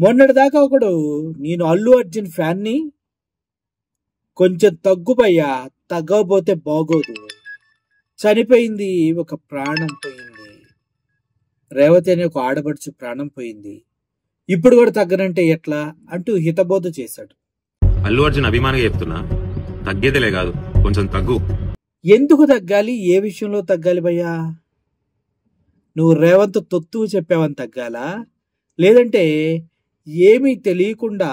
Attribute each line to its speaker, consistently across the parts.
Speaker 1: మొన్నటిదాకా ఒకడు నేను అల్లు అర్జున్ ఫ్యాన్ని, కొంచెం తగ్గుపయ్యా, తగ్గకపోతే బాగోదు, చనిపోయింది, ఒక ప్రాణం పోయింది, రేవతి అనే ఒక ఆడపడుచు ప్రాణం పోయింది, ఇప్పుడు కూడా తగ్గనంటే ఎట్లా అంటూ హితబోధ చేశాడు.
Speaker 2: అల్లు అర్జున్ అభిమానిగా చెప్తున్నా, తగ్గేదిలే కాదు, కొంచెం తగ్గు.
Speaker 1: ఎందుకు తగ్గాలి? ఏ విషయంలో తగ్గాలి భయ్యా? నువ్వు రేవంత్ తొత్తువు చెప్పావని తగ్గాలా? లేదంటే ఏమీ తెలియకుండా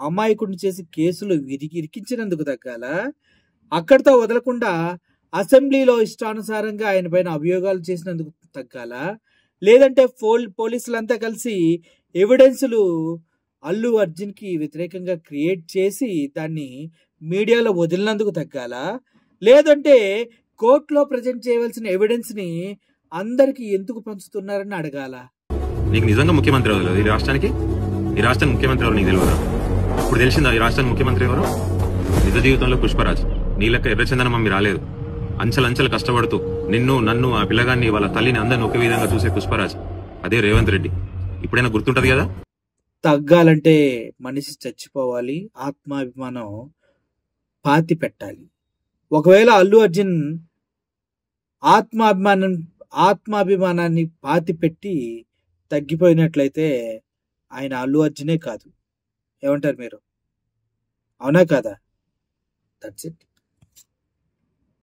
Speaker 1: అమాయకుడిని చేసి కేసులు ఇరికించినందుకు తగ్గాలా? అక్కడితో వదలకుండా అసెంబ్లీలో ఇష్టానుసారంగా ఆయన పైన అభియోగాలు చేసినందుకు తగ్గాలా? లేదంటే పోలీసులంతా కలిసి ఎవిడెన్సులు అల్లు అర్జున్కి వ్యతిరేకంగా క్రియేట్ చేసి దాన్ని మీడియాలో వదిలినందుకు తగ్గాలా? లేదంటే కోర్టులో ప్రజెంట్ చేయవలసిన ఎవిడెన్స్ని అందరికి ఎందుకు పంచుతున్నారని అడగాల?
Speaker 2: నీకు నిజంగా ముఖ్యమంత్రి ఎవరు తెలియదు? ఈ రాష్ట్రానికి ముఖ్యమంత్రి ఎవరు నీకు తెలియదా? ఇప్పుడు తెలిసిందా ఈ రాష్ట్రానికి ముఖ్యమంత్రి ఎవరు? నిజ జీవితంలో పుష్పరాజ్ నీ లెక్క ఎర్రచందన మమ్మీ రాలేదు. అంచెలంచెలు కష్టపడుతూ నిన్ను, నన్ను, ఆ పిల్లగాన్ని, వాళ్ళ తల్లిని అందరిని ఒకే విధంగా చూసే పుష్పరాజ్ అదే రేవంత్ రెడ్డి. ఇప్పుడైనా గుర్తుంటది కదా?
Speaker 1: తగ్గాలంటే మనిషి చచ్చిపోవాలి, ఆత్మాభిమానం పాతి పెట్టాలి. ఒకవేళ అల్లు అర్జున్ ఆత్మాభిమానాన్ని పాతి పెట్టి తగ్గిపోయినట్లయితే ఆయన అల్లు అర్జునే కాదు. ఏమంటారు మీరు? అవునా కాదా? That's it.